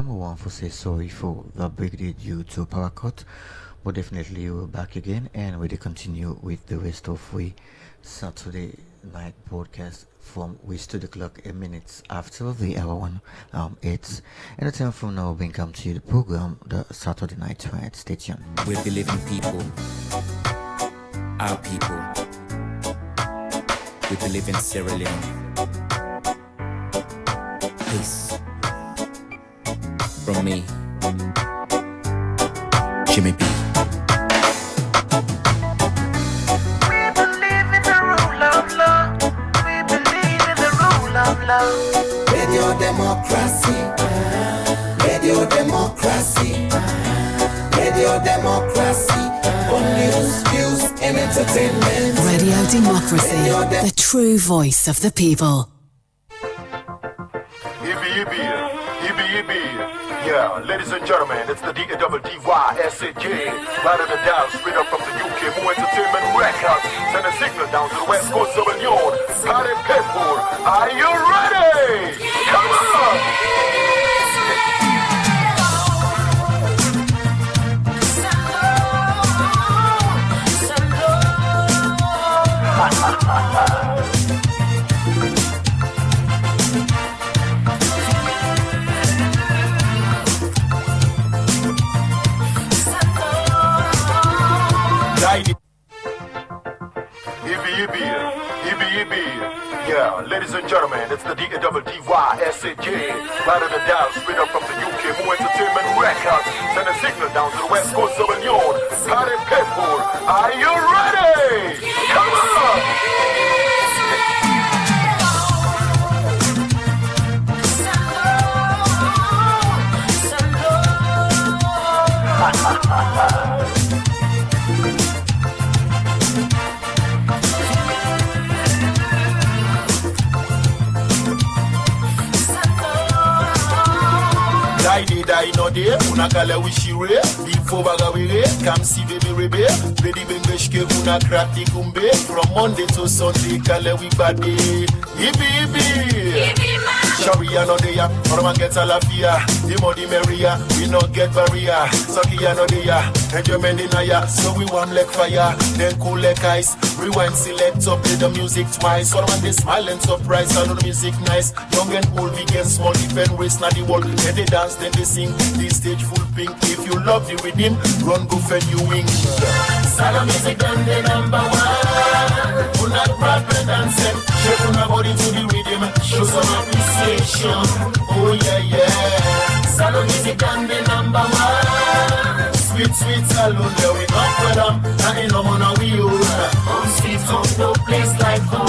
FM. I want to say sorry for the break due to power cut, but definitely we're back again and we'll continue with the rest of we Saturday night broadcast from which to the clock a minutes after the hour one it's and the time from now we come to you the program the Saturday night right station. We'll be living people, our people. We'll be living Sierra Leone. Peace. From me, Jimmy B. We believe in the rule of law. We believe in the rule of law. Radio democracy. Radio democracy. Radio democracy. On news, views, and entertainment. Radio Democracy, the true voice of the people. Yeah, ladies and gentlemen, it's the D-A-double-D-Y-S-A-J. Right of the dial, straight up from the UK, More Entertainment Records. Send a signal down to the west coast of Lyon. Party people, are you ready? Come on! Yeah, ladies and gentlemen, it's the D-A-double-D-Y-S-A-J. Right of the dial, straight up from the UK, More Entertainment Records. Send a signal down to the west coast of Lyon. Party people, are you ready? Come on! Die no day, una kale wishire, before bagawire, come see baby rebe, baby bengeshke una krati kumbe, from Monday to Sunday, kale we body, yippee. Sharia no day, Orman gets a lafia, the money Maria, we not get barrier, Sakia no day, enjoyment in aya, so we warm like fire, then cool like ice, rewind, select up, play the music twice, Orman they smile and surprise, I know the music nice, young and old, big and small, different race, not the world, then they dance, then they sing, this stage full pink, if you love the rhythm, run, go fend you wing. Salam music done the number one, who not proper dancing, shake on my body to the rhythm, show some appreciation, oh yeah. Salam music done the number one, sweet salon, there we go for them, and in no man we own, on streets on no place like home.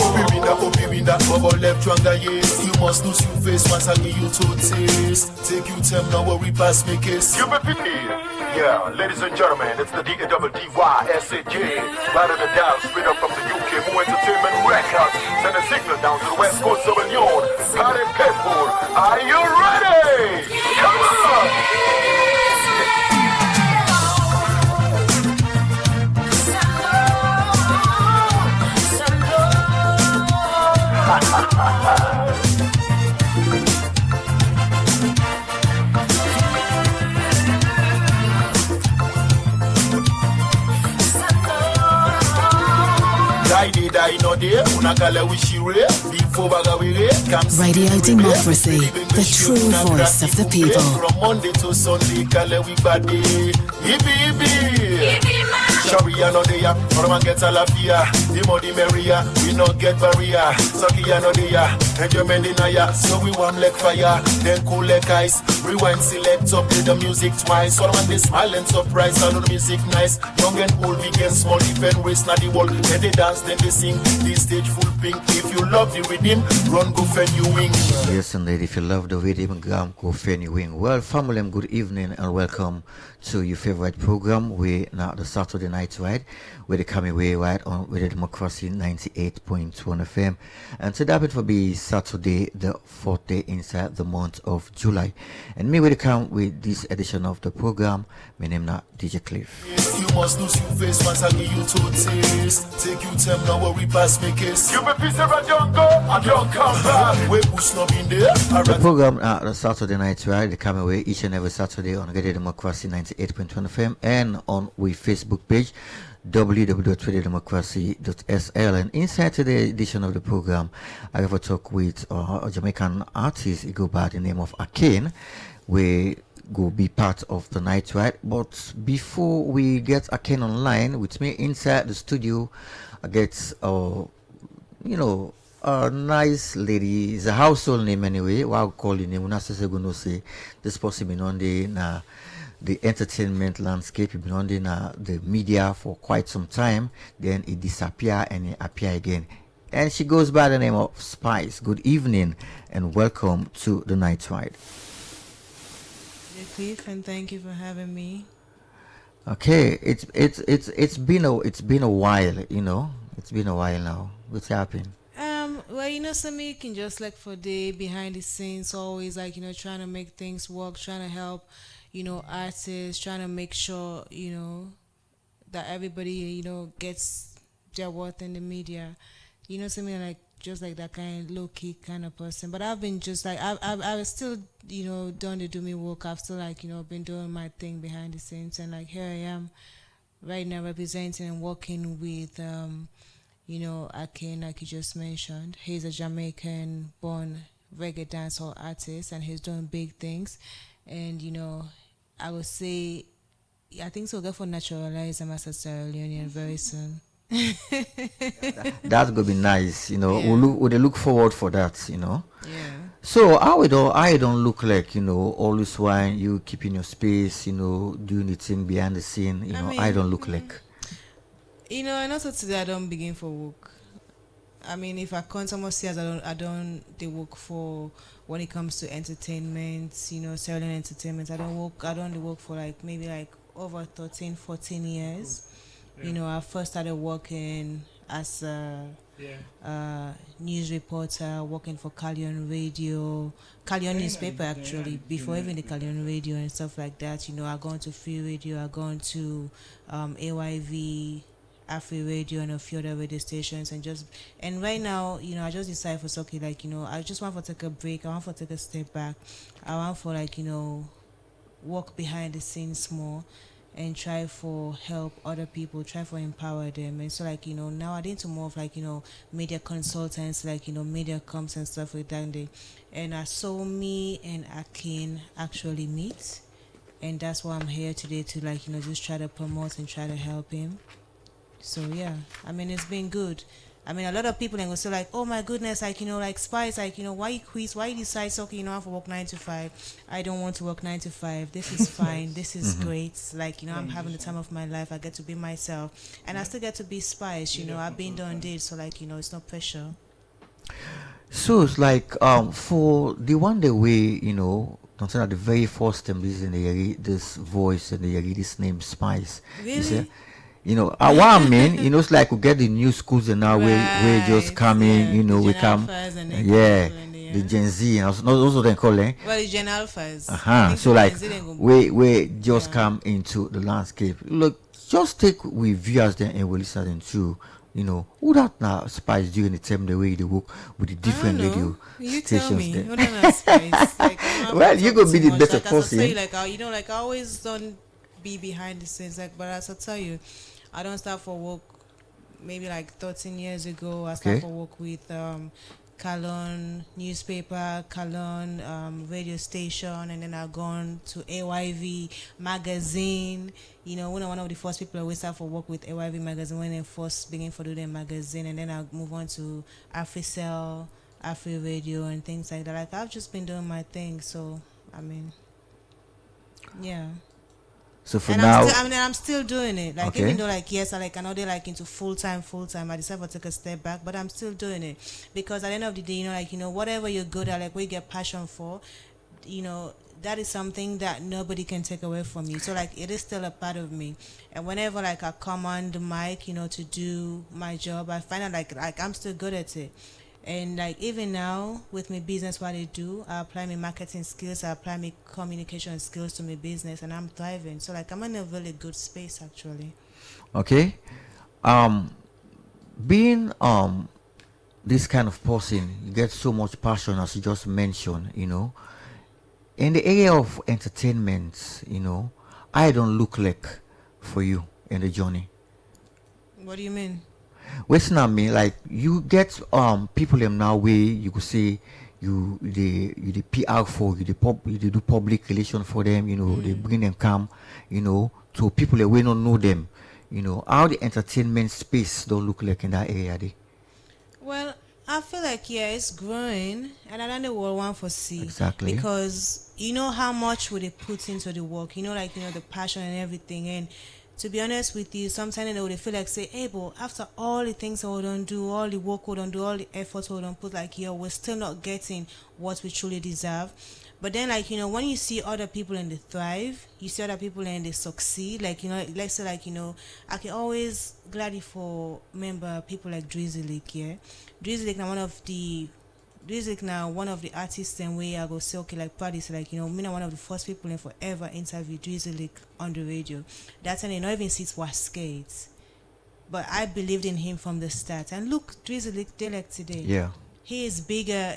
Bibinda, bubble left wanga yes, you must lose your face once I give you to taste, take you time now worry pass me kiss. You be yeah, ladies and gentlemen, it's the D-A-double-D-Y-S-A-J. Right of the dial, straight up from the UK, More Entertainment Records. Send a signal down to the west coast of Lyon. Party people, are you ready? Come on! Radio Democracy, the true voice of the people. From Monday to Sunday, kale we body, yippee. Sharia no day, Orman gets a lafia, the money Maria, we not get barrier, Sakia no day, enjoyment in aya, so we warm like fire, then cool like ice, rewind, select up, play the music twice, Orman they smile and surprise, I know the music nice, young and old, big and small, different race, not the world, then they dance, then they sing, this stage full pink, if you love the rhythm, run, go fend you wing. Yes indeed, if you love the rhythm, go fend you wing. Well family, good evening and welcome to your favorite program. We now the Saturday Night Ride, where they come away right on with the Democracy 98.1 FM. And so that will be Saturday, the 4th day inside the month of July. And me will come with this edition of the program. My name is DJ Cliff. You must lose your face once I give you two tears. Take you time now worry pass me kiss. You be peace if I don't go, I don't come back. We push not in there. The program the Saturday Night Ride, they come away each and every Saturday on Radio Democracy 98.1 FM and on we Facebook page www.radiodemocracy.sl. And inside today's edition of the program, I have a talk with a Jamaican artist. He go by the name of Akane. We go be part of the Night Ride. But before we get Akane online with me inside the studio, I get a nice lady. It's a household name anyway. What I'll call the name. We're not going to say this person been on the entertainment landscape. Been on the media for quite some time. Then it disappear and it appear again. And she goes by the name of Spice. Good evening and welcome to the Night Ride. Cliff, and thank you for having me. Okay, it's been a while. It's been a while now. What's happened? Well, some me can just like for the behind the scenes, always like, trying to make things work, trying to help, artists, trying to make sure, that everybody, gets their worth in the media. Something like just like that kind of low key kind of person. But I've been just like, I was still, doing the do me work. I've still like, been doing my thing behind the scenes. And like, here I am right now representing and working with, Akane, like you just mentioned. He's a Jamaican-born reggae dancehall artist, and he's doing big things. And I would say, I think so. Go for naturalize him as a Sierra Leonean very soon. That's gonna be nice. Yeah. Would look forward for that. Yeah. So I don't look like always while you keeping your space. Doing the thing behind the scene. I don't look like. And also today I don't begin for work. I mean, if I come someone says I don't they work for when it comes to entertainment, selling entertainment. I don't work for like maybe like over 13, 14 years. Yeah. I first started working as a news reporter, working for Callion Radio, Callion newspaper actually, before even the Callion Radio and stuff like that. I gone to Free Radio, I gone to AYV, Afri Radio, and a few other radio stations, and right now, I just decided for okay, like, I just want to take a break, I want to take a step back, I want for like, work behind the scenes more and try for help other people, try for empower them. And so like, now I into more of like, media consultants, like, media comps and stuff like that. And I saw me and Akane actually meet, and that's why I'm here today to like, just try to promote and try to help him. So yeah, I mean, it's been good. I mean, a lot of people are going to say like, oh my goodness, like, like Spice, like, why you quit, why you decide, so, okay, I have to work 9 to 5. I don't want to work 9 to 5. This is fine. This is great. Like, I'm having the time of my life. I get to be myself, and I still get to be Spice. I've been doing this, so like, it's no pressure. So it's like for the one the way don't say that the very first time this voice and this name Spice. Really? What I mean, it's like we get the new schools and now we just come in, we come, the Gen Z, and also then call it. Well, the Gen Alphas. So like we just come into the landscape. Look, just take with viewers then and we listen to, who that now Spice during the time the way they work with the different radio you stations. Tell me. There. Who that Spice? Like, well, you could be the better like, person. I always don't be behind the scenes. Like, but as I tell you, I don't start for work maybe like 13 years ago. I started for work with Calon newspaper, Calon radio station, and then I've gone to AYV magazine. One of the first people I started for work with AYV magazine when I first began for doing magazine, and then I move on to AfriCell, Afri Radio, and things like that. Like, I've just been doing my thing. So I mean, yeah. So for and now, I'm still doing it. Like, even though, like, yes, I know they're like into full time. I decided to take a step back, but I'm still doing it because at the end of the day, whatever you're good at, like, what you get passion for, that is something that nobody can take away from me. So like it is still a part of me. And whenever like I come on the mic, to do my job, I find out like I'm still good at it. And like even now with my business, what I do, I apply my marketing skills, I apply my communication skills to my business, and I'm thriving. So like I'm in a really good space actually. Okay. Being this kind of person, you get so much passion as you just mentioned, in the area of entertainment, I don't look like for you in the journey. What do you mean? What's not mean? Like you get people in now way you could say you the PR for you they do public relation for them, they bring them come, to people that we don't know them, how the entertainment space don't look like in that area they. Well, I feel like it's growing, and I don't know what one foresee. Exactly. Because you know how much would they put into the work, the passion and everything. And to be honest with you, sometimes they would feel like say, hey, but after all the things we don't do, all the work we don't do, all the effort we don't put, like we're still not getting what we truly deserve. But then, when you see other people and they thrive, you see other people and they succeed, let's say, I can always gladly for remember people like Drizzly, yeah. Drizzly now one of the artists and way I go say, okay, like Paddy, me now one of the first people in forever interview Drizzly on the radio. That's when they not even see it was skates. But I believed in him from the start. And look, Drizzly, they like today. Yeah. He is bigger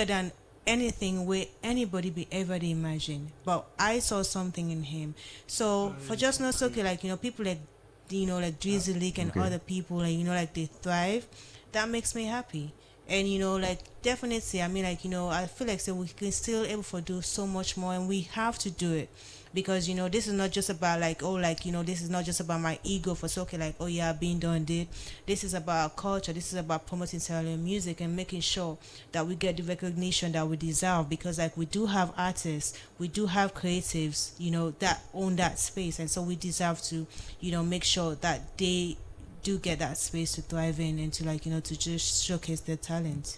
than anything where anybody be ever to imagine. But I saw something in him. So for just not so okay, people like like Drizzly and other people, they thrive, that makes me happy. And definitely I feel like we can still able to do so much more, and we have to do it. Because this is not just about this is not just about my ego for being done did. This is about our culture. This is about promoting Sierra Leone music and making sure that we get the recognition that we deserve, because we do have artists, we do have creatives, that own that space, and so we deserve to make sure that they do get that space to thrive in and to to just showcase their talent.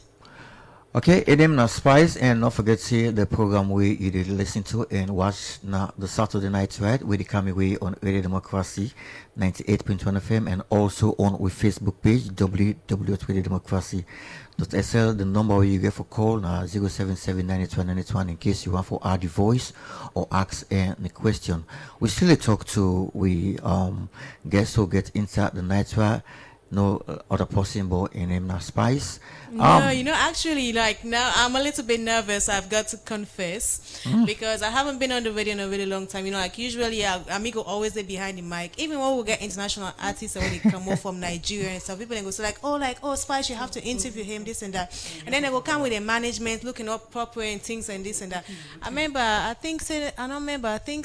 Okay, Edem na Spice, and don't forget to the program we you did listen to and watch now the Saturday Night Ride with the coming way on Radio Democracy 98.1 FM, and also on with Facebook page www.radiodemocracy.sl. The number you get for call now 077-9291 in case you want for add the voice or ask a question. We still talk to guests who get inside the night ride. No other person but in name now Spice. No, actually, now I'm a little bit nervous, I've got to confess, because I haven't been on the radio in a really long time. Usually Amigo always there behind the mic. Even when we get international artists and when they come over from Nigeria and stuff, people then go say oh Spice, you have to interview him, this and that. And then they will come with their management looking up proper and things and this and that. I think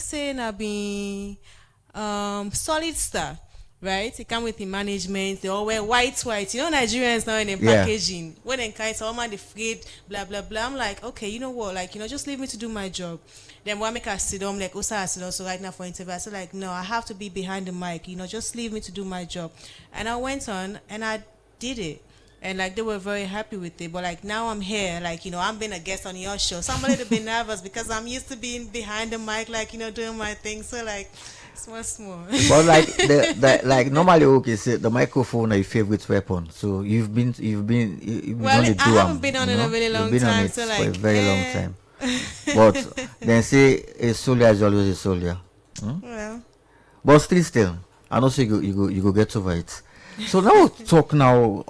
saying I've been Solid Star. Right? They come with the management, they all wear white. Nigerians now in the packaging. When they kind of man, they afraid, blah blah blah. I'm like, okay, you know what? Just leave me to do my job. Then when I make a sit down, like Osa I sit down so right now for interview. I said no, I have to be behind the mic, just leave me to do my job. And I went on and I did it. And they were very happy with it. But now I'm here, I'm being a guest on your show. So I'm a little bit nervous because I'm used to being behind the mic, doing my thing. So small. But normally okay, say the microphone is your favorite weapon. So you've been well, I haven't been on it a really long time. So for a very long time. But then say a soldier is always a soldier. Well. But still, I know so you go get over it. So now we'll talk now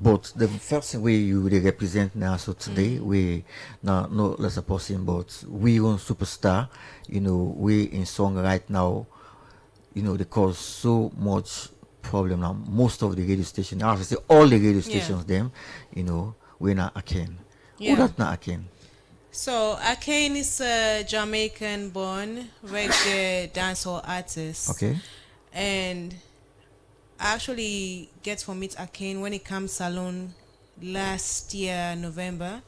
but the first way you they represent now, so today we now no less a person but we on superstar, we in song right now, they cause so much problem now. Most of the radio stations, I have to say all the radio stations them, we're not Akane. Yeah. Who that's not Akane? So Akane is a Jamaican born reggae dancehall artist. Okay. And I actually get to meet Akane when he comes salon last year November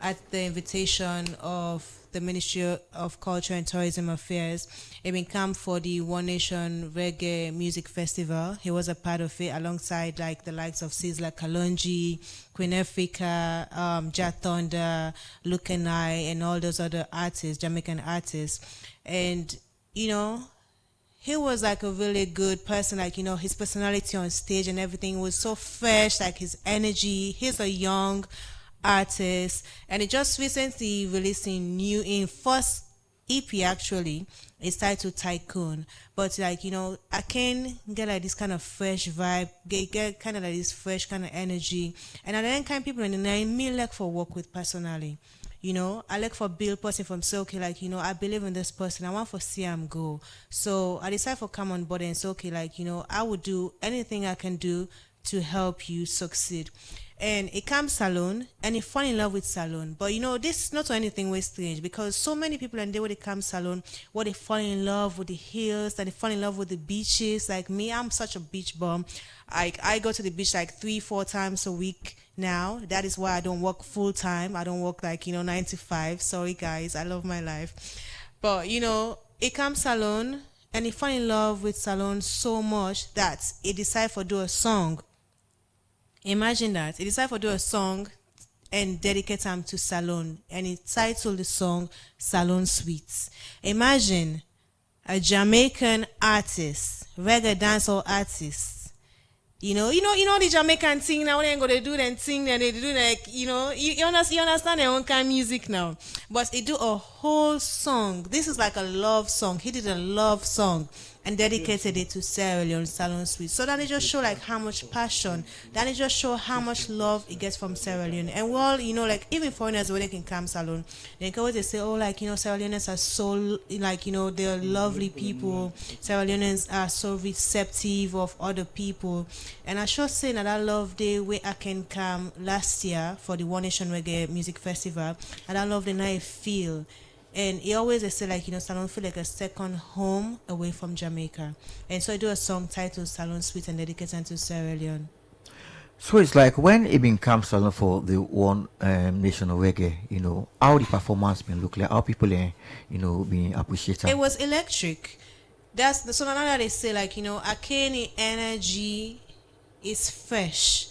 at the invitation of the Ministry of Culture and Tourism Affairs. He been come for the One Nation Reggae Music Festival. He was a part of it alongside like the likes of Sizzla Kalonji, Queen Africa, Jack Thunder, Luke and I, and all those other artists, Jamaican artists. And, you know, he was like a really good person, like, you know, his personality on stage and everything was so fresh, like his energy. He's a young artist, and he just recently released a new in first EP actually. It's titled Tycoon. But like, you know, I can get like this kind of fresh vibe, get kind of like this fresh kind of energy. And I then kind of people in the name me like for work with personally. You know, I like for build person from say, okay, like, you know, I believe in this person. I want for see him go. So I decided for come on board and say, okay, like, you know, I would do anything I can do to help you succeed. And it comes Salone, and he fall in love with Salone. But you know, this is not anything way strange, because so many people and they when they come Salone, what they fall in love with the hills, and they fall in love with the beaches. Like me, I'm such a beach bum. I go to the beach like 3-4 times a week now. That is why I don't work full time. I don't work like, you know, 9 to 5. Sorry guys, I love my life. But you know, it comes Salone, and he fall in love with Salone so much that he decide for do a song. Imagine that. He decided to do a song and dedicate them to Salone. And he titled the song Salone Suites. Imagine a Jamaican artist, reggae dancehall artist. You know the Jamaican thing now, when they go, they do them thing, and they do like, you know, you understand their own kind of music now. But he do a whole song. This is like a love song. He did a love song and dedicated it to Sierra Leone Salone Suite. So that it just show like how much passion, that it just show how much love it gets from Sierra Leone. And well, you know, like even foreigners when they can come Salone, they can always say, oh, like, you know, Sierra Leoneans are so, like, you know, they're lovely people. Sierra Leoneans are so receptive of other people. And I sure say that love day where I can come last year for the One Nation Reggae Music Festival, and I love the night I feel. And he always say like, you know, Salone feel like a second home away from Jamaica. And so I do a song titled Salone Suite and dedicated to Sierra Leone. So it's like when it been comes Salone for the One Nation of Reggae, you know, how the performance been look like, how people you know, being appreciated. It was electric. That's the so now that they say like, you know, Akeni energy is fresh.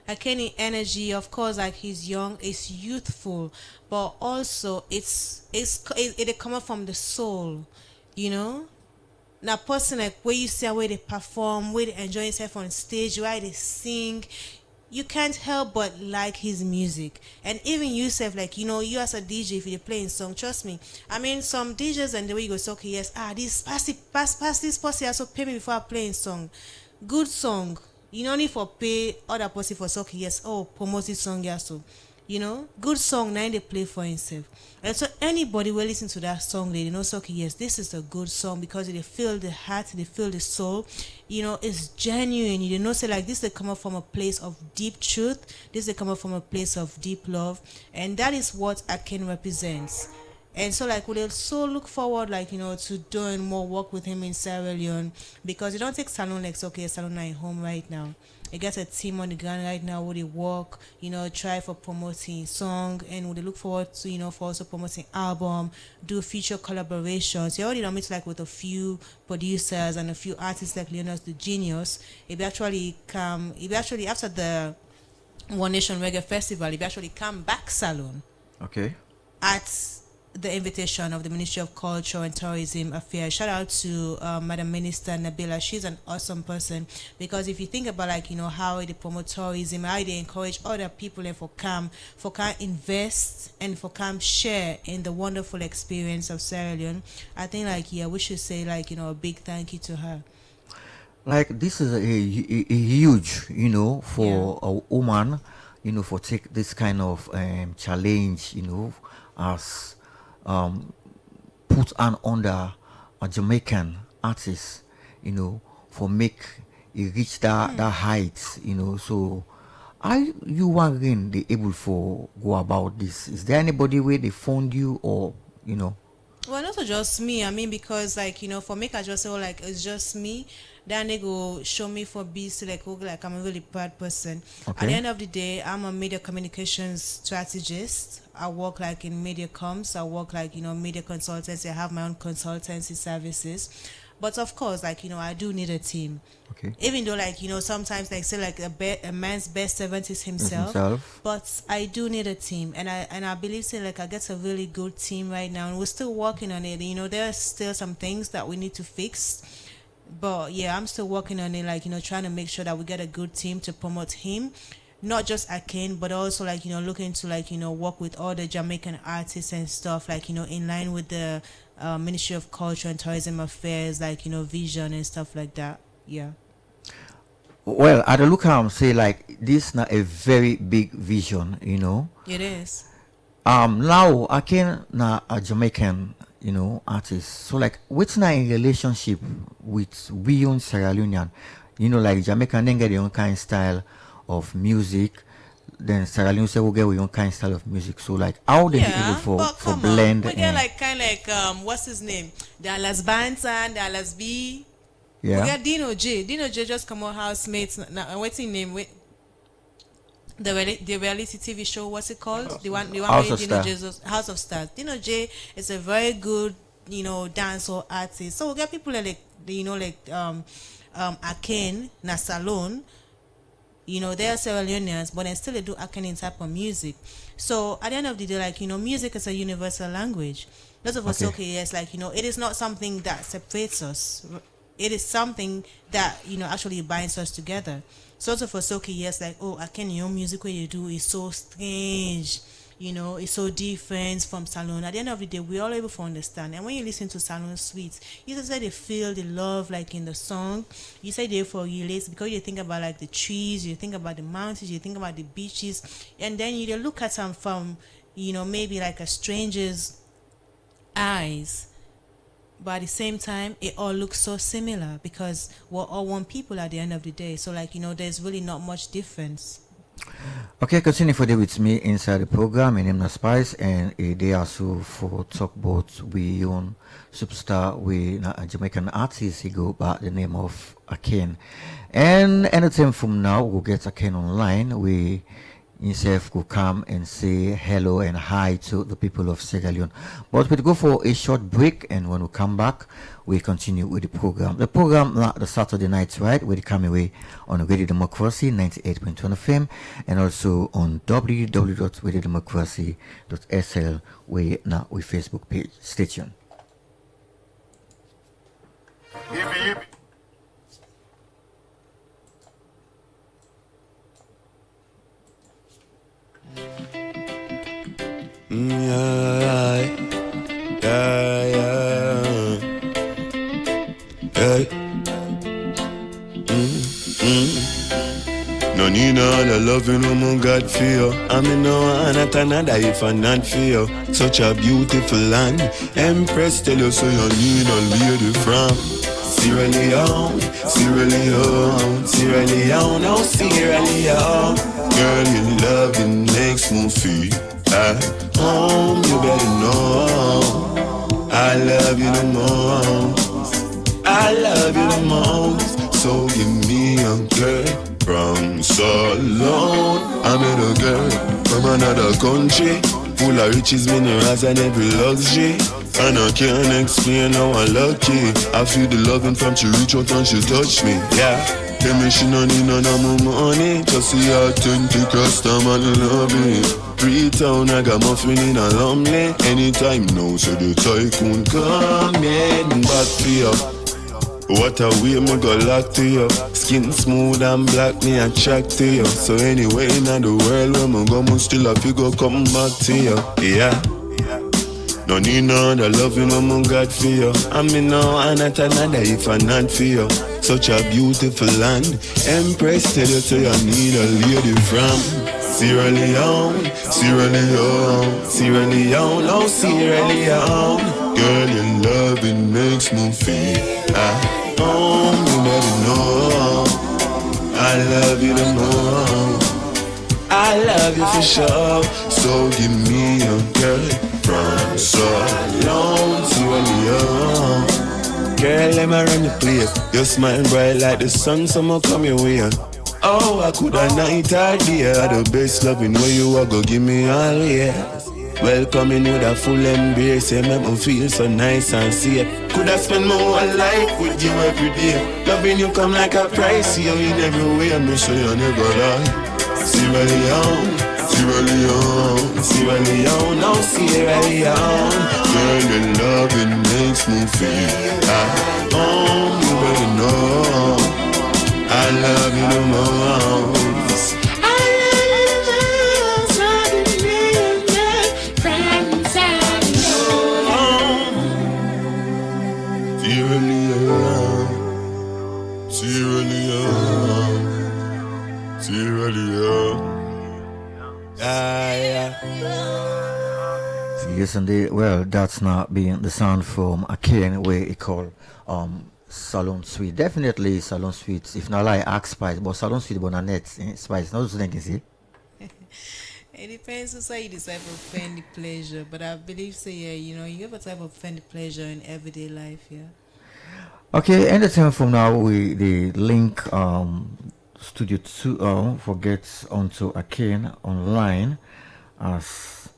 Akeni energy, of course, like he's young, it's youthful, but also it come up from the soul, you know. Now, person like where you see where they perform, where they enjoy yourself on stage, where they sing, you can't help but like his music. And even yourself, like, you know, you as a DJ, if you're playing song, trust me. I mean, some DJs and the way you go, so okay, yes, this pass this posse also pay me before I play song. Good song. You don't need for pay other person for okay, yes, oh, promote this song, yeah, so. You know, good song, now they play for himself. And so anybody will listen to that song, they know, so okay, yes, this is a good song because they feel the heart, they feel the soul. You know, it's genuine. You know, say like this, they come up from a place of deep truth. This, they come up from a place of deep love. And that is what Akin represents. And so, like, we'll so look forward, like, you know, to doing more work with him in Sierra Leone, because you don't take Salone like, okay, Salone not home right now. You get a team on the ground right now where they work, you know, try for promoting song, and would look forward to, you know, for also promoting album, do future collaborations. You already know meet like with a few producers and a few artists like Leonas the Genius. It actually after the One Nation Reggae Festival, it actually come back Salone. Okay. At the invitation of the Ministry of Culture and Tourism Affairs. Shout out to Madam Minister Nabila. She's an awesome person, because if you think about, like, you know, how they promote tourism, how they encourage other people and for come invest and for come share in the wonderful experience of Sierra Leone, I think, like, yeah, we should say, like, you know, a big thank you to her. Like, this is a huge, you know, for a woman, you know, for take this kind of challenge, you know, as put on under a Jamaican artist, you know, for make it reach that height, you know. So are you wondering they able for go about this? Is there anybody where they found you, or, you know? Well, not just me. I mean, because like for me, I just say, oh, like it's just me. Then they go show me for beats like, oh, like I'm a really bad person. At the Okay. end of the day, I'm a media communications strategist. I work like in media comms. I work like media consultancy. I have my own consultancy services. But of course, like I do need a team. Okay. Even though like sometimes like say like a man's best servant is himself, himself. but I do need a team, and I believe say like I get a really good team right now, and we're still working on it. There are still some things that we need to fix, but yeah, I'm still working on it, like trying to make sure that we get a good team to promote him, not just Akin, but also like looking to like work with all the Jamaican artists and stuff, like in line with the Ministry of Culture and Tourism Affairs, like vision and stuff like that. Yeah. Well, at the look say like this not a very big vision, It is. Now I can na a Jamaican, artist. So like what's na in relationship with we on Sierra Leonean, like Jamaican then get their own kind style of music. Then Sierra Leone say we get our own kind style of music. So like how they Yeah, able but for come blend on. We get and like kind of like what's his name? Dallas Bantan, Dallas B. yeah. We get Dino J. Dino J just come on housemates. Now what's his name? Wait. The reality TV show, what's it called? The one House where of Dino Stars. J's House of Stars. Dino J is a very good, dancehall artist. So we get people like Akin, Nasalone. They're Sierra Leoneans, but they still do Akin type of music. So at the end of the day, like music is a universal language. Lots of us Okay. okay, yes, like it is not something that separates us. It is something that actually binds us together. Sort of us okay, yes, like oh, Akin, your music what you do is so strange. It's so different from Salon. At the end of the day, we all able to understand. And when you listen to Salon Suites, you just say they feel the love like in the song. You say therefore relate because you think about like the trees, you think about the mountains, you think about the beaches, and then you look at them from maybe like a stranger's eyes. But at the same time, it all looks so similar because we're all one people at the end of the day. So like there's really not much difference. Okay, continue for the with me inside the program. My name is Spice, and they also for talk about we own superstar, we a Jamaican artist. He go by the name of Akin, and anytime from now we'll get Akin online. We himself could come and say hello and hi to the people of Sierra Leone. But we'll go for a short break, and when we come back, we continue with the program. The program the Saturday nights, right? We come away on Radio Democracy 98.1 FM and also on www.radiodemocracy.sl, we now we Facebook page. Stay tuned. Yippee, yippee. Yeah, yeah, yeah. Hey. No need all the loving woman God for you. I mean no one at another if I not for you. Such a beautiful land. Empress tell you so you need a lady from Sierra Leone, Sierra Leone, Sierra Leone, oh Sierra Leone. Girl, your loving makes me feel at home. You better know I love you the most. I love you the most. So give me a girl from Salon. I met a girl from another country, full of riches, minerals, and every luxury. And I can't explain how I'm lucky. I feel the loving from she reach out and she touch me. Yeah, tell me she no need none of my money, just see authentic customer love me. Pre-town I got muffin in a lumley. Anytime now, so the tycoon come in back for you. What a way me go lock to you. Skin smooth and black, me attract to you. So anyway in the world where me go, me still have to go come back to you. Yeah. No need no other loving woman God for you. I mean no not another if I not for you. Such a beautiful land. Empress tell you so you need a lady from Sierra Leone, Sierra Leone, Sierra Leone, oh Sierra Leone. Girl, your loving makes me feel at home. You never know I love you the most. I love you for sure. So give me a girl from Salon, Sierra Leone. Girl, let me run the place. Your smile bright like the sun, summer come your way. Oh, I could a night or day. The best loving where you are, go give me all, yeah. Welcoming with a full embrace, yeah, make me feel so nice and safe. Could I spend my whole life with you every day? Loving you come like a price, you in every way, I'm sure you never lie. Sierra Leone, Sierra Leone, Sierra Leone, no Sierra Leone. Girl, your loving makes me feel at home, you better know. I love you the most. I love you the most. Loving me and my friends and you. Sierra Leone, Sierra Leone, Sierra Leone. Yeah. Yes, indeed. Well, that's not being the sound from Akane where he called Salon Suite. Definitely Salon Suite. If not like Axe Spice, but Salon Suite but not net Spice. Not so can see. It depends on how you decide for find the pleasure, but I believe so. Yeah, you have a type of find the pleasure in everyday life. Yeah. Okay, anytime from now we the link Studio 2 for gets onto Akane online as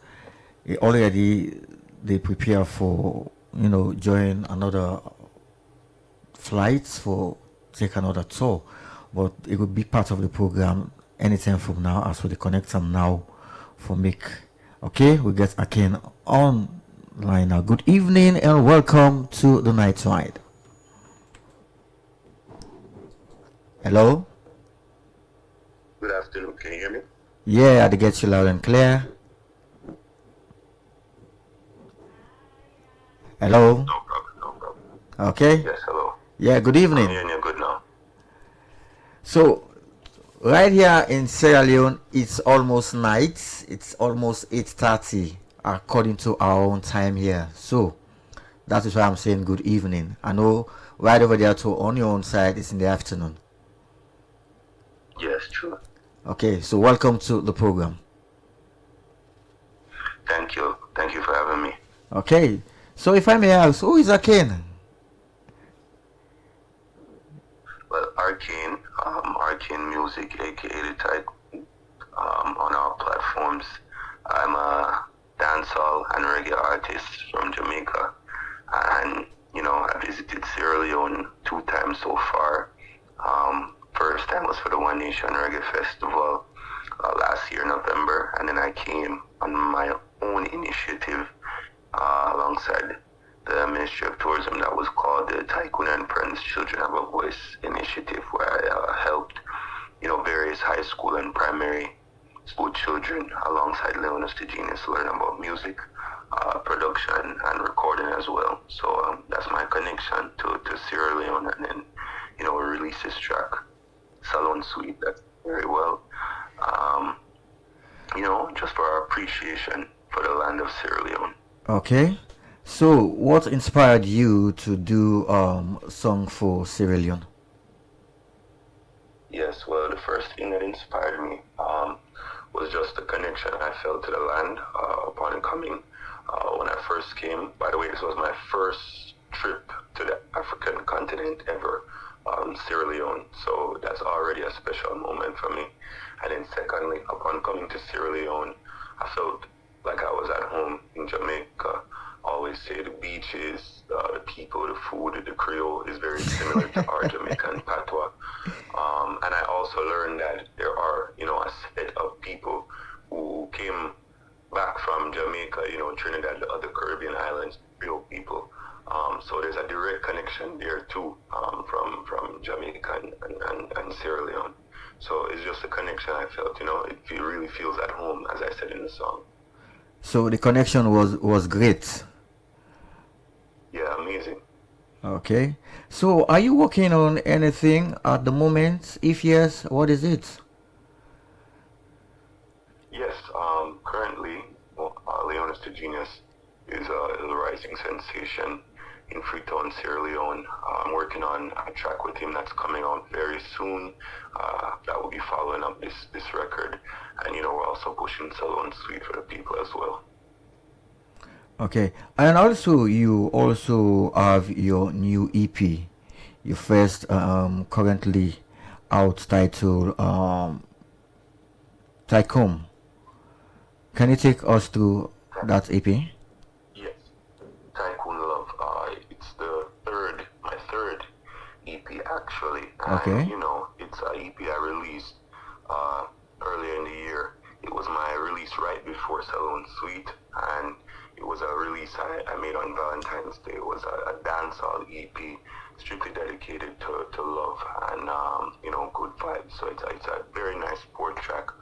already they prepare for join another flights for take another tour, but it will be part of the program anytime from now as we connect them now for Mick. Okay, we get Akane online now. Good evening and welcome to the night ride. Hello. Good afternoon. Can you hear me? Yeah, I get you loud and clear. Hello. No problem. No problem. Okay. Yes. Hello. Yeah. Good evening. I'm hearing you good now. So, right here in Sierra Leone, it's almost night. It's almost 8:30 according to our own time here. So, that is why I'm saying good evening. I know right over there too on your own side it's in the afternoon. Yes, true. Okay. So, welcome to the program. Thank you. Thank you for having me. Okay. So, if I may ask, who is Akane? Well, Arcane Music, aka the Tycoon, on all platforms. I'm a dancehall and reggae artist from Jamaica, and I visited Sierra Leone 2 times so far. First time was for the One Nation Reggae Festival last year, November, and then I came on my own initiative alongside the Ministry of Tourism that was called the Tycoon and Friends Children Have a Voice initiative, where I helped, various high school and primary school children alongside Leonis the Genius learn about music, production and recording as well. So that's my connection to Sierra Leone, and then, we released this track, Salon Suite, that very well. Just for our appreciation for the land of Sierra Leone. Okay. So, what inspired you to do song for Sierra Leone? Yes, well, the first thing that inspired me was just the connection I felt to the land upon coming. When I first came, by the way, this was my first trip to the African continent ever, Sierra Leone. So that's already a special moment for me. And then secondly, upon coming to Sierra Leone, I felt like I was at home in Jamaica. Always say the beaches, the people, the food, the Creole is very similar to our Jamaican patois. And I also learned that there are, a set of people who came back from Jamaica, Trinidad, the other Caribbean islands, Creole people. So there's a direct connection there too, from Jamaica and Sierra Leone. So it's just a connection I felt, it really feels at home, as I said in the song. So the connection was great. Yeah, amazing. Okay. So are you working on anything at the moment? If yes, what is it? Yes, currently, Leonis the Genius is a rising sensation in Freetown, Sierra Leone. I'm working on a track with him that's coming out very soon. That will be following up this record. And, we're also pushing Salon Suite for the people as well. Okay, and also you also have your new EP, your first currently out title Tycoon. Can you take us through that EP? Yes, Tycoon Love. It's my third EP actually. Okay. And, it's an EP I released earlier in the year. It was my release right before Salon Suite, and it was a release I made on Valentine's Day. It was a dancehall EP, strictly dedicated to love and good vibes. So it's a very nice project,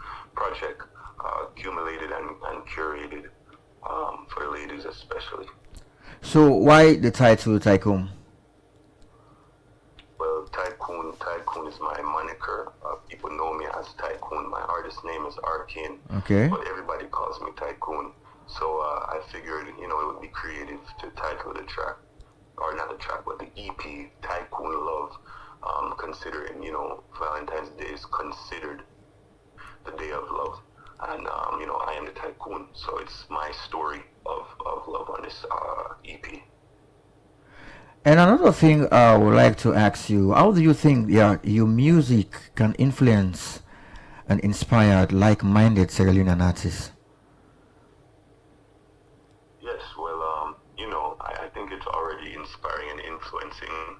accumulated and curated for the ladies especially. So why the title Tycoon? Well, Tycoon is my moniker. People know me as Tycoon. My artist name is Arcane. Okay. But everybody calls me Tycoon. So I figured, it would be creative to title the track, or not the track, but the EP, Tycoon Love, considering, Valentine's Day is considered the day of love. And, I am the tycoon, so it's my story of love on this EP. And another thing I would like to ask you, how do you think your music can influence and inspire like-minded Sierra Leonean artists? Yes, well, I think it's already inspiring and influencing,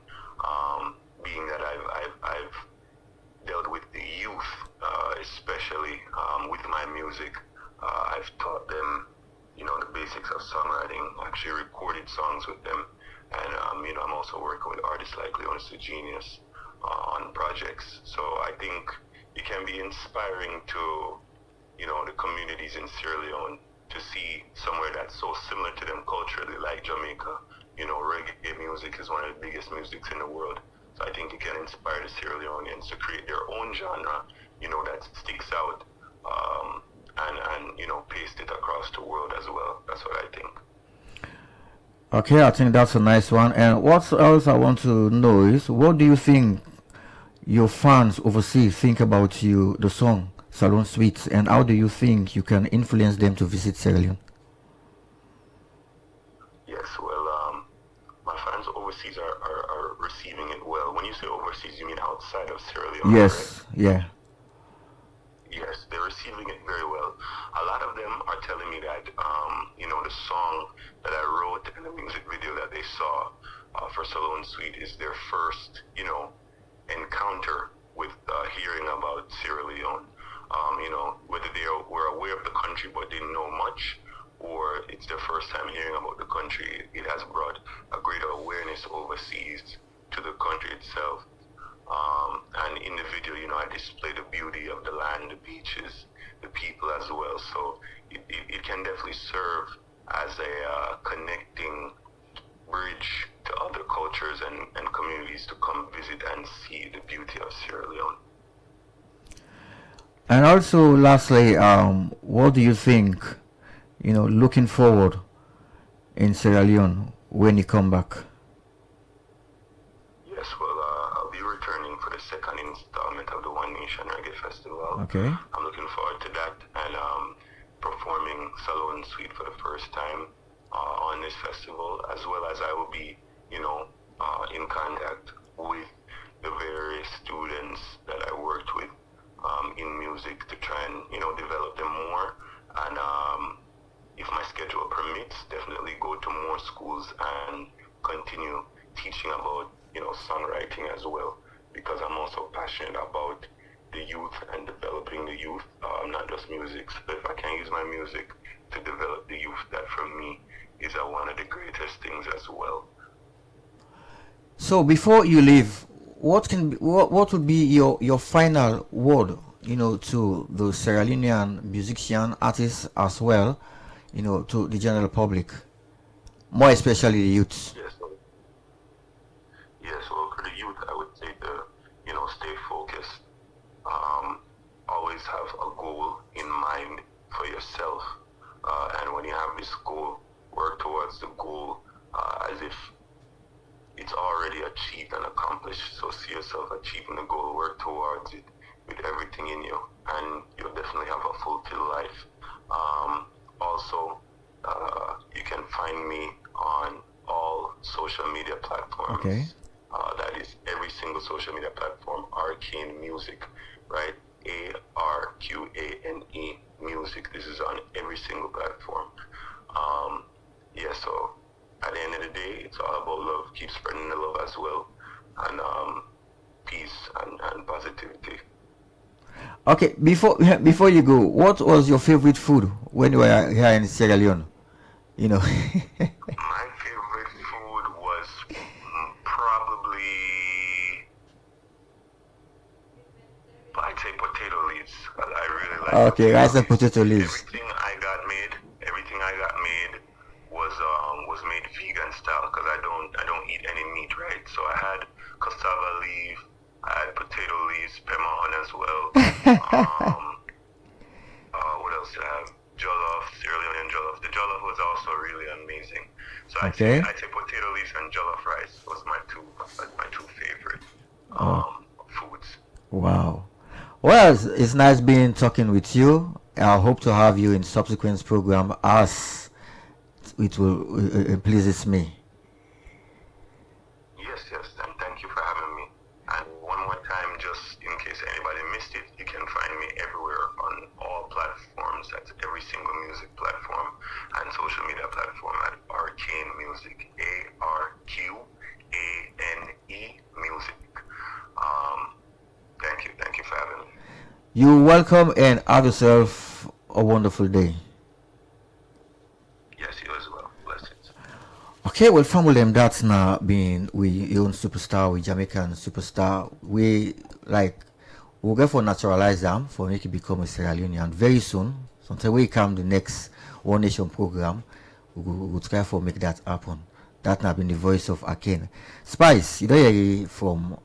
being that I've dealt with the youth, especially with my music. I've taught them, the basics of songwriting, actually recorded songs with them. And, I'm also working with artists like Leonis the Genius on projects. So I think it can be inspiring to, the communities in Sierra Leone to see somewhere that's so similar to them culturally, like Jamaica. Reggae music is one of the biggest musics in the world. So I think it can inspire the Sierra Leoneans to create their own genre, that sticks out, and paste it across the world as well. That's what I think. Okay, I think that's a nice one. And what else I want to know is, what do you think your fans overseas think about you, the song Salon Suite, and how do you think you can influence them to visit Sierra Leone? Yes, well, my fans overseas are receiving it well. When you say overseas, you mean outside of Sierra Leone? Yes, right? yeah. Yes, they're receiving it very well. A lot of them are telling me that, the song that I wrote and the music video that they saw for Salon Suite is their first, encounter with hearing about Sierra Leone. Whether they were aware of the country but didn't know much, or it's their first time hearing about the country, it has brought a greater awareness overseas to the country itself. And in the video, I display the beauty of the land, the beaches, the people as well. So it can definitely serve as a connecting bridge to other cultures and communities to come visit and see the beauty of Sierra Leone. And also, lastly, what do you think, looking forward in Sierra Leone when you come back? Yes, well, I'll be returning for the second installment of the One Nation Reggae Festival. Okay. I'm looking forward to that and performing Salon Suite for the first time on this festival, as well as I will be, in contact with the various students that I worked with in music to try and, develop them more. And if my schedule permits, definitely go to more schools and continue teaching about, songwriting as well, because I'm also passionate about the youth and developing the youth, not just music. So if I can use my music to develop the youth, that for me is one of the greatest things as well. So before you leave, what would be your final word, to the Sierra Leonean musician, artists as well, to the general public, more especially the youths? Yes, well, for the youth, I would say to, stay focused. Always have a goal in mind for yourself. And when you have this goal, work towards the goal as if achieved and accomplished. So see yourself achieving the goal, work towards it with everything in you, and you'll definitely have a fulfilled life. Also, you can find me on all social media platforms. Okay. That is every single social media platform, Arcane Music, right? ARQANE Music. This is on every single platform. Yeah, so at the end of the day, it's all about love. Keep spreading the love as well, and peace and positivity. Okay, before you go, what was your favorite food when you were here in Sierra Leone? You know. My favorite food was probably, I'd say potato leaves. I really like Okay, rice and potato leaves. Everything I got made was made vegan style because I don't eat any meat, right? So I had cassava leaf, I had potato leaves, pemahon as well. What else did I have? Jollof, Sierra Leonean jollof. The jollof was also really amazing. So Okay. I'd say potato leaves and jollof rice was my two favorite foods. Wow. Well, it's nice being talking with you. I hope to have you in subsequent program as it will it pleases me. Yes, and thank you for having me. And one more time, just in case anybody missed it, you can find me everywhere on all platforms. That's every single music platform and social media platform at Arcane Music. ARQANE Music. Thank you for having me. You're welcome and have yourself a wonderful day. Yes, you as well. Blessings. Okay, well, family, them that's now being we own superstar, we Jamaican superstar. We'll get for naturalize them for make it become a Sierra Leonean very soon. Sometime we come the next One Nation program, we'll try for make that happen. That now been the voice of Akin. Spice, you don't hear it from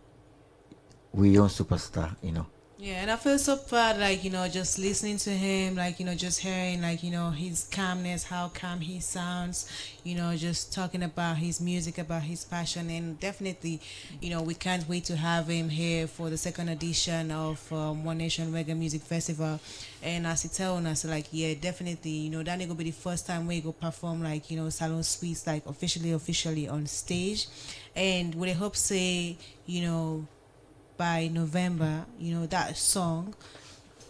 we own superstar, you know. Yeah, and I feel so proud, like, just listening to him, like, just hearing, like, his calmness, how calm he sounds, just talking about his music, about his passion. And definitely, we can't wait to have him here for the second edition of One Nation Reggae Music Festival. And as he telling us, like, yeah, definitely, that ain't gonna be the first time we go perform, like, Salon Suites, like, officially on stage. And with a hope, say, by November, that song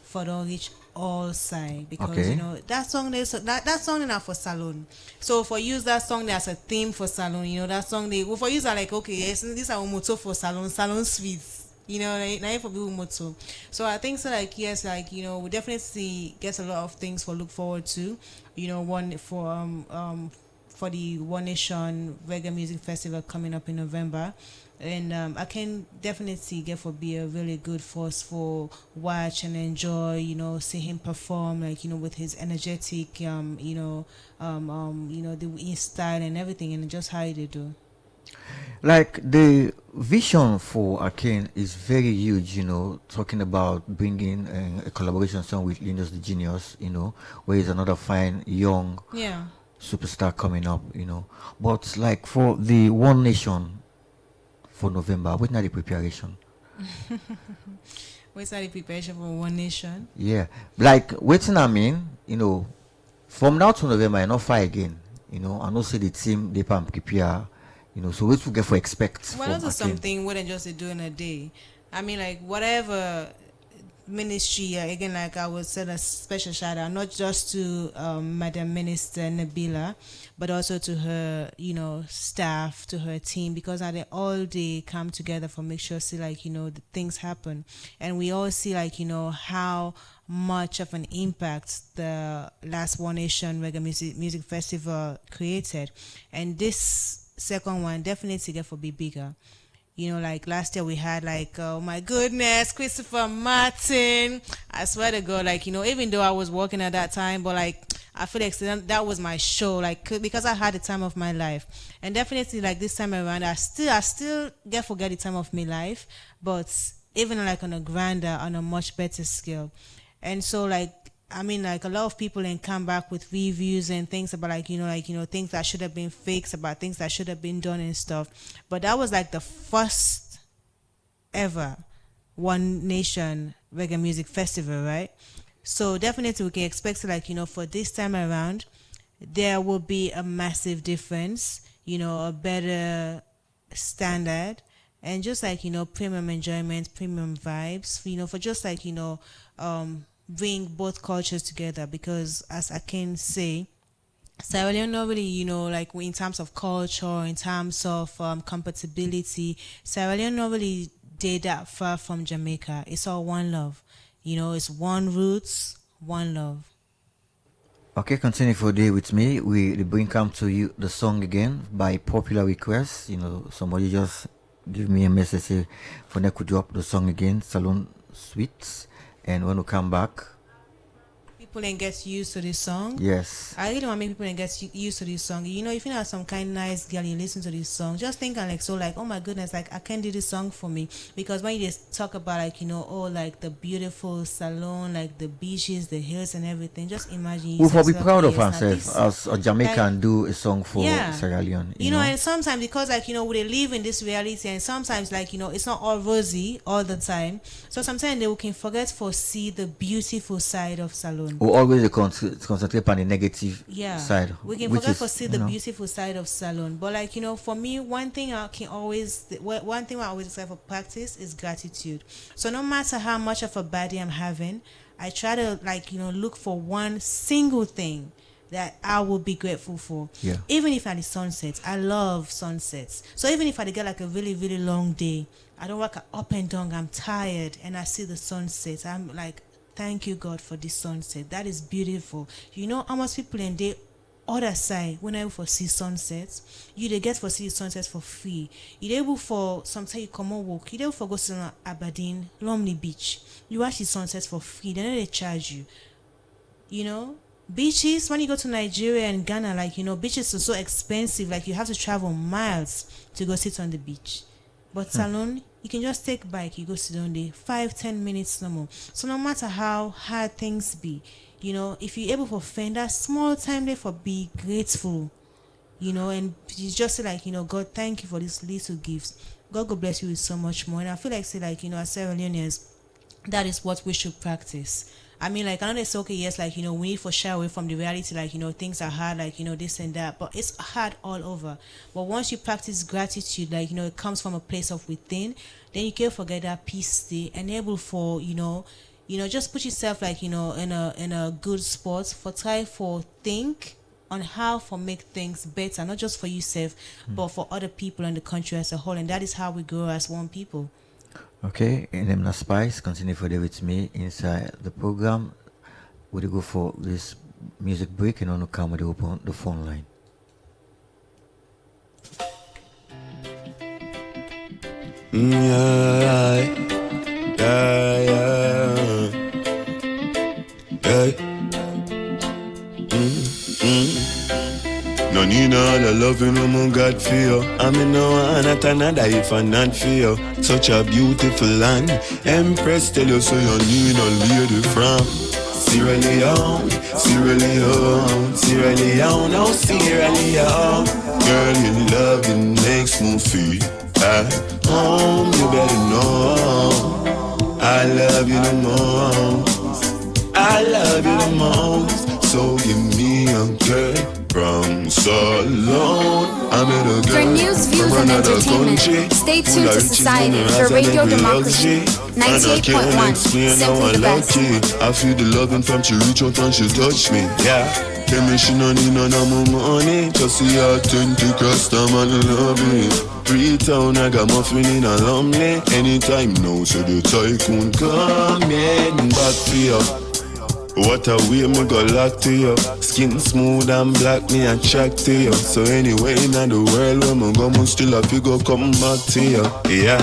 for the reach all side because Okay. that song is that song is not for Salon. So for use that song as a theme for Salon, that song they for use are like okay, yes, this are motto for Salon Suites. Now for people motto. So I think so like yes, like we definitely get a lot of things for look forward to. One for the One Nation Reggae Music Festival coming up in November. And I can definitely get for be a really good force for watch and enjoy, see him perform like, with his energetic, the his style and everything and just how they do. Like the vision for Akin is very huge, talking about bringing a collaboration song with Linus the Genius, where he's another fine young Yeah. superstar coming up, But like for the One Nation for November, what's not the preparation? What's that the preparation for One Nation? Yeah, like waiting. I mean, from now to November, I not fire again. I know say the team they prepare. So what we get for expect. Well, from that's Akin. something more than just to do in a day. I mean, like whatever ministry again, like I would send a special shout out not just to Madam Minister Nabila, but also to her, staff, to her team, because they all day come together for make sure see like the things happen, and we all see like how much of an impact the last One Nation Reggae Music Festival created, and this second one definitely get for be bigger. Like last year we had like, oh my goodness, Christopher Martin. I swear to God, like, even though I was working at that time, but like, I feel like that was my show, like, because I had the time of my life. And definitely like this time around, I still get forget the time of my life, but even like on a grander, on a much better scale. And so like, I mean, like a lot of people then come back with reviews and things about things that should have been fixed, about things that should have been done and stuff. But that was like the first ever One Nation Reggae Music Festival, right? So definitely we can expect for this time around, there will be a massive difference, a better standard, and just premium enjoyment, premium vibes, for just bring both cultures together, because as I can say, Sierra Leone not really, in terms of culture, in terms of compatibility, Sierra Leone not really did that far from Jamaica. It's all one love, it's one roots, one love. Okay, continue for day with me. We bring come to you the song again by popular request. Somebody just give me a message say for them could drop the song again, Salon Suites. And when we come back, people and get used to this song. Yes. I really want to make people and get used to this song. If you have some kind of nice girl, you listen to this song, just think oh my goodness, I can't do this song for me. Because when you just talk about the beautiful salon, like the beaches, the hills and everything, just imagine. We'll probably be proud of ourselves as a Jamaican do a song for Sierra Leone. You know, and sometimes because we live in this reality, and sometimes it's not all rosy all the time. So sometimes we can forget to see the beautiful side of salon. We always concentrate on the negative side. We can forget to see the beautiful side of salon. But for me, one thing I always decide for practice is gratitude. So no matter how much of a bad day I'm having, I try to look for one single thing that I will be grateful for. Yeah. Even if at the sunsets, I love sunsets. So even if I get a really, really long day, I don't work up and down, I'm tired, and I see the sunset, I'm like, thank you, God, for this sunset. That is beautiful. How much people in the other side, when I for see sunsets, they get for see sunsets for free. You're able for sometimes you come on walk. You're able for go to Aberdeen, Lumley Beach. You watch the sunsets for free. Then they charge you. Beaches, when you go to Nigeria and Ghana, beaches are so expensive. You have to travel miles to go sit on the beach. But salon, you can just take bike, you go sit down there, 5-10 minutes no more. So no matter how hard things be, if you're able to spend that small time there for be grateful, and you just say God, thank you for these little gifts. God will bless you with so much more. And I feel as Sierra Leoneans, that is what we should practice. I mean, I know it's okay, yes, we need to shy away from the reality, things are hard, this and that, but it's hard all over. But once you practice gratitude, it comes from a place of within, then you can't forget that peace stay, enable for, just put yourself, in a good spot, for try for think on how to make things better, not just for yourself, but for other people in the country as a whole, and that is how we grow as one people. Okay, and then the Spice continue for there with me inside the program. We'll go for this music break and on the come with open the phone line. No need all the loving woman God for you. I mean no one at another if I not for you. Such a beautiful land. Empress tell you so you need a lady from Sierra Leone, Sierra Leone, Sierra Leone, oh Sierra Leone. Girl, your loving makes me feel at home. You better know I love you the most. I love you the most. So give me a girl from Salon. I met a girl for news, views, and entertainment. Stay tuned to Society for Radio Democracy 98.1. Simply the best. I feel the loving from she reach out and she touch me. Yeah. Tell me she no need none of my money. Just see her authentic customer love me. Freetown, I got muffin in a Lumley. Anytime now, so the tycoon come in back for you. What a way me go lock to you. Skin smooth and black, me attract to you. So anyway in the world where me go, me still have to go come back to you. Yeah.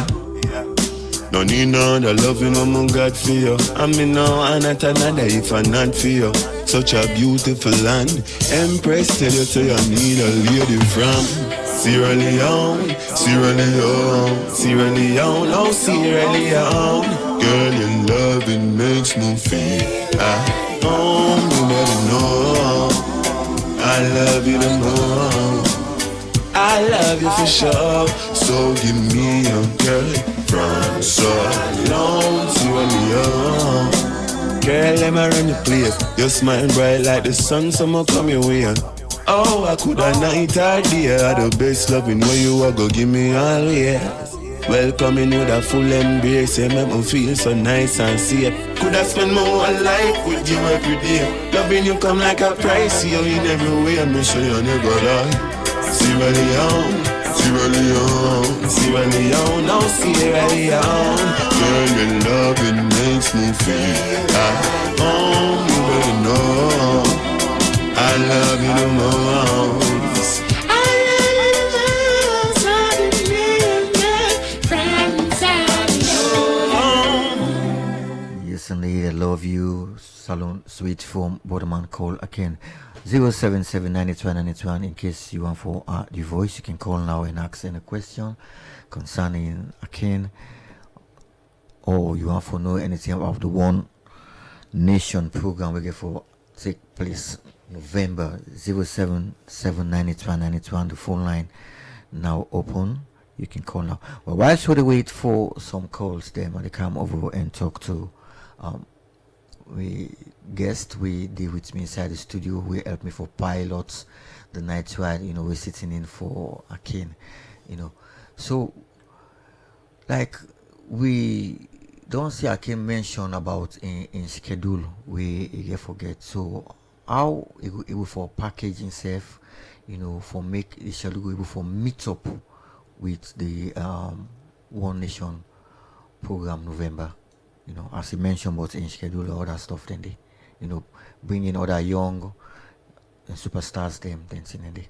No need no other loving no me got for you. I mean no and not another if I not for you. Such a beautiful land. Empress tell you so you need a lady from Sierra Leone, Sierra Leone, Sierra Leone, oh Sierra Leone. Girl, your loving makes me feel You better know I love you the most. I love you for sure. So give me a girl from so long to Leon. Girl, let me run the place. Your smile bright like the sun, summer come your way. Oh, I could a night or day. The best loving where you are, go give me always. Welcoming with a full embrace, you make me feel so nice and safe. Could I spend my whole life with you every day? Loving you come like a price, you in every way. I'm sure you never lie. Sierra Leone, Sierra Leone, Sierra Leone, no Sierra Leone. Girl, your loving makes me feel at home. You better know I love you the most. I love you the most. Loving me and my friends and you. Yes, indeed, I love you. Salon Sweet from Borderman call again. 077-92-91. In case you want for the voice, you can call now and ask any question concerning Akin, or you want to know anything about the One Nation program we get for take place November. 077-92-91. The phone line now open. You can call now. Well, while should we wait for some calls, them and they come over and talk to we guest we deal with me inside the studio who help me for pilots the night ride, we're sitting in for Akin, so like we don't see Akin mention about in schedule we get forget. So how it will for packaging safe, for make the schedule able for meet up with the One Nation program November. As he mentioned about in schedule or other stuff, then they, bring in other young superstars them dancing in there.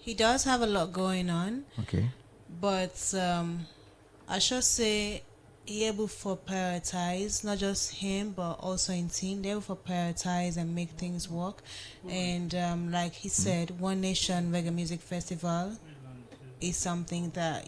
He does have a lot going on. Okay. But I should say he able for prioritize not just him but also in team. They able for prioritize and make things work. And like he said, One Nation Reggae Music Festival is something that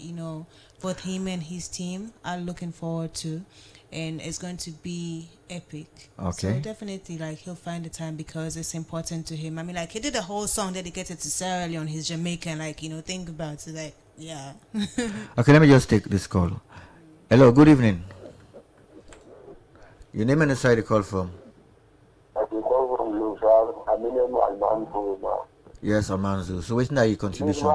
both him and his team are looking forward to, and it's going to be epic. Okay. So definitely, he'll find the time because it's important to him. I mean, he did a whole song dedicated to Sierra Leone. He's Jamaican. Think about it. Yeah. Okay, let me just take this call. Hello, good evening. Your name and the side you call from? Yes, Almanzo. So what's now your contribution?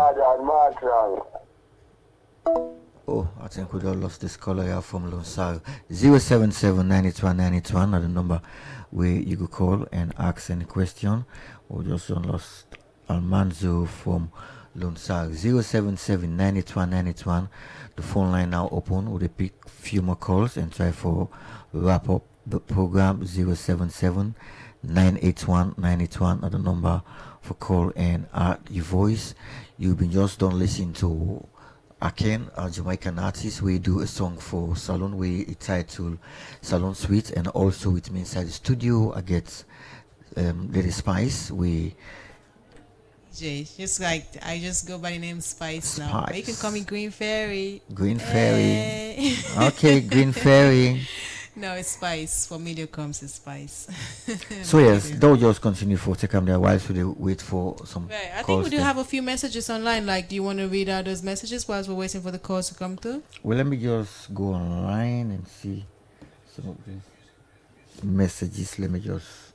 Oh, I think we all lost this caller here from Lonsaro. 077-92-91 are the number where you could call and ask any question. We just lost Almanzo from Lonsaro. 077-92-91. The phone line now open. We'll pick few more calls and try for wrap up the program. 077-981-981 are the number for call and add your voice. You've been just done listening to Akin, a Jamaican artist. We do a song for Salon. We titled Salon Suite, and also with me inside the studio I get Lady Spice. Just I just go by the name Spice now. But you can call me Green Fairy. Green Fairy. Okay, Green Fairy. No, it's Spice. For me, comes it's Spice. So yes, they'll just continue for take them there while they wait for some right. I think calls we do then. have a few messages online. Do you want to read out those messages whilst we're waiting for the calls to come through? Well, let me just go online and see some of these messages. Let me just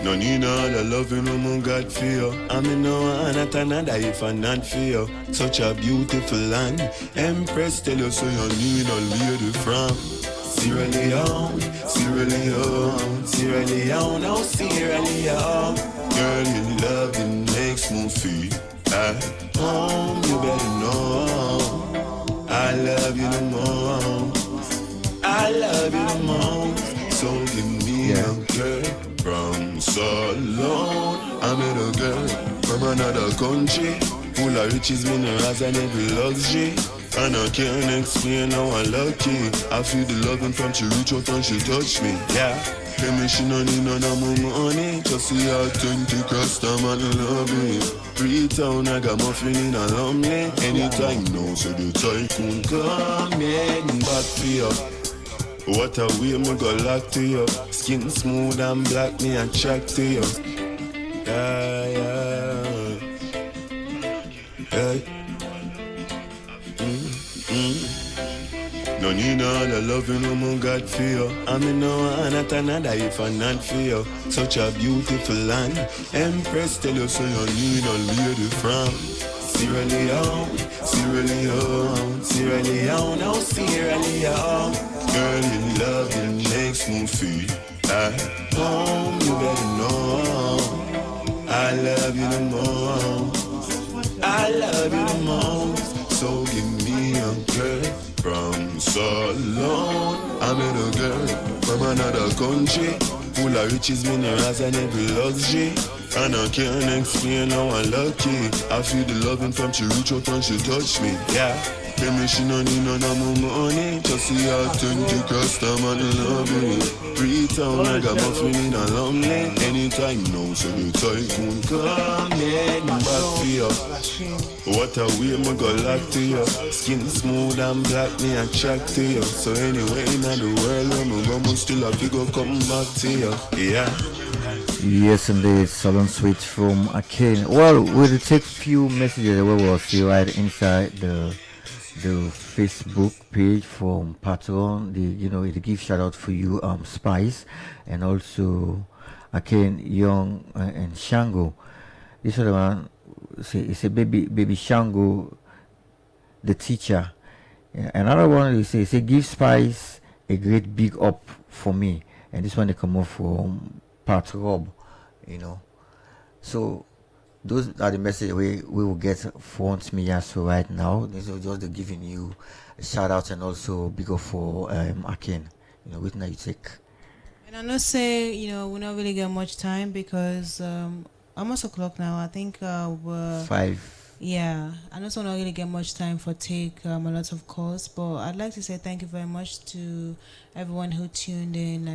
No need all the loving woman God for you. I mean no one at another if I not for you. Such a beautiful land. Empress tell you so you need a lady from Sierra Leone, Sierra Leone, Sierra Leone, oh Sierra Leone. Girl, your loving makes me feel at home. You better know I love you the most. I love you the most. So give me a girl from Salon. I met a girl from another country, full of riches, minerals, and every luxury. And I can't explain how I'm lucky. I feel the loving from she reach out and she touch me. Yeah, Tell me she no need none of my money. Just see her 20 customer love me. Pre-town, I got my feeling lonely. Anytime now, so the tycoon come in back for you. What a way me go lock to you. Skin smooth and black, me attract to you. Yeah, yeah. Hey. No need all the loving no more God for you. I mean no one at another if I not for you. Such a beautiful land. Empress tell you so you need a lady from Sierra Leone, Sierra Leone, Sierra Leone, oh Sierra Leone. Girl, your loving makes me feel at home. You better know I love you the most. I love you the most. So give me a girl from Salon. I met a girl from another country, full of riches, minerals, and every luxury. And I can't explain how I'm lucky. I feel the loving from she reach out and she touch me. Yeah. Tell me she no need none of my money. Just see her 20 customer love me. Pre-town, I got my feeling lonely. Anytime now, so the tycoon come in back for you. What a way me go lock to you. Skin smooth and black, me attract to you. So anyway in the world, when me go, me still have to go come back to you. Yeah. Yes, indeed, Salon Suite from Akane. Well, we'll take few messages we will see right inside the Facebook page from Patron. It gives shout out for you, Spice, and also Akane Young and Shango. This other one, it's a baby Shango, the teacher. Another one is say give Spice a great big up for me, and this one they come off from Pat Rob, So those are the messages we will get from Miyasu right now. This is just giving you a shout out and also big up for Akin. With now you take. And I know say we not really get much time because almost o'clock now. I think we're 5. Yeah, I know so not really get much time for take a lot of calls, but I'd like to say thank you very much to everyone who tuned in.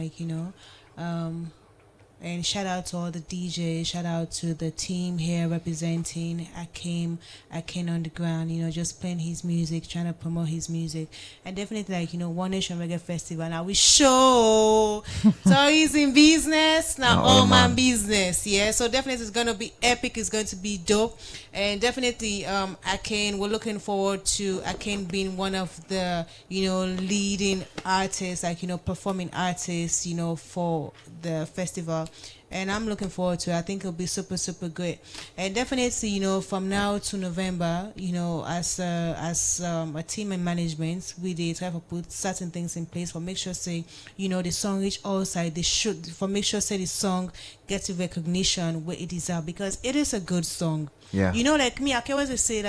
And shout out to all the DJs, shout out to the team here representing Akim on the ground, just playing his music, trying to promote his music. And definitely One Nation Reggae Festival. Now we show so he's in business. Now all man business. Yeah. So definitely it's gonna be epic, it's going to be dope. And definitely Akin, we're looking forward to Akin being one of the, leading artists, performing artists, for the festival. And I'm looking forward to it. I think it'll be super, super great. And definitely, from now to November, as a team and management, we did try to put certain things in place for make sure say, the song reach all sides. They should for make sure say the song gets recognition where it deserves because it is a good song. Yeah. Like me, I can always say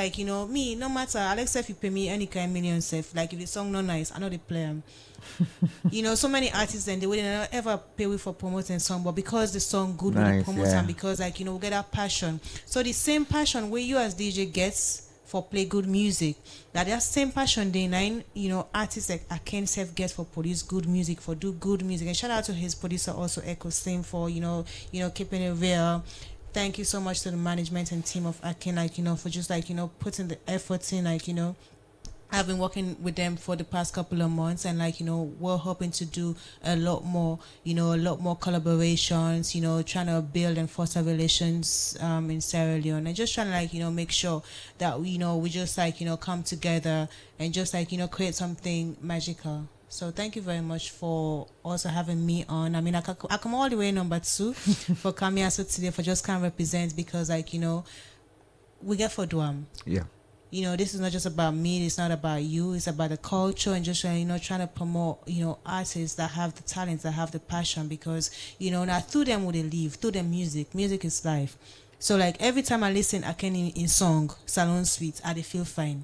me, no matter Alex if you pay me any kind million self, if the song not nice, I know they play them. So many artists and they wouldn't ever pay me for promoting song, but because the song good with the promote and because we get that passion. So the same passion where you as DJ gets for play good music, that same passion they artists like Aken Self get for produce good music, for do good music. And shout out to his producer also Echo Same for keeping it real. Thank you so much to the management and team of Akin, for just putting the efforts in, I've been working with them for the past couple of months and we're hoping to do a lot more, a lot more collaborations, trying to build and foster relations in Sierra Leone and just trying to make sure that we just come together and just create something magical. So thank you very much for also having me on. I mean, I come all the way number 2 for coming out today for just kind of represent because we get for Duam. Yeah. This is not just about me. It's not about you. It's about the culture and just trying to promote artists that have the talents, that have the passion because now through them would they live, through their music. Music is life. So every time I listen, I can in song Salon Suite, I feel fine.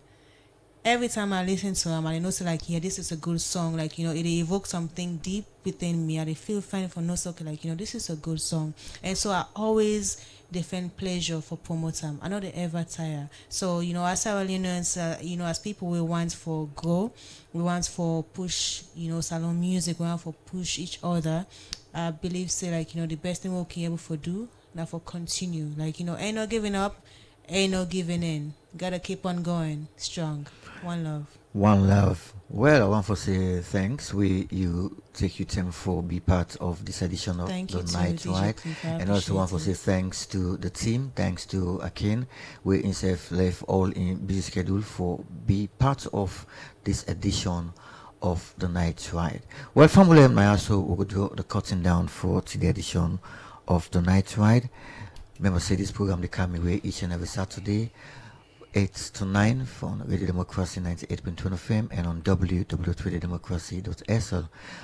Every time I listen to them, I know this is a good song. It evokes something deep within me. I feel fine for no song. This is a good song. And so I always defend pleasure for promoter. I know they ever tire. So, as Sierra Leoneans, as people we want for grow, we want for push, salon music, we want for push each other. I believe say like the best thing we can able for do now for continue like ain't no giving up, ain't no giving in. Gotta keep on going strong. One love. One love. Well, I want to say thanks. You take your time for be part of this edition of Thank the you too, Night DJ Ride, Cliff. I and also want to appreciate say thanks to the team. Thanks to Akin. We himself left all in busy schedule for be part of this edition of the Night Ride. Well, family, and I also will do the cutting down for today's edition of the Night Ride. Remember, say this program they come away each and every Saturday. 8 to 9 on Radio Democracy 98.2 FM and on www.radiodemocracy.sl.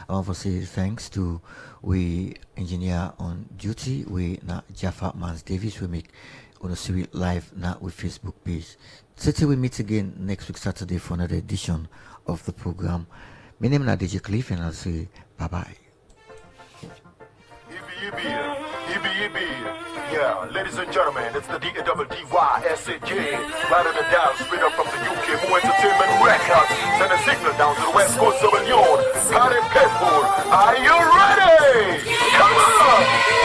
I want to say thanks to we engineer on duty, we na Jaffa Mans Davis, we make on a series live now with Facebook page. Till we meet again next week Saturday for another edition of the program. My name is DJ Cliff and I'll say bye bye. Yeah, ladies and gentlemen, it's the D-A-double-D-Y-S-A-J. Right on the dial, straight up from the UK, More Entertainment Records. Send a signal down to the west coast of the Union. Party people, are you ready? Come on!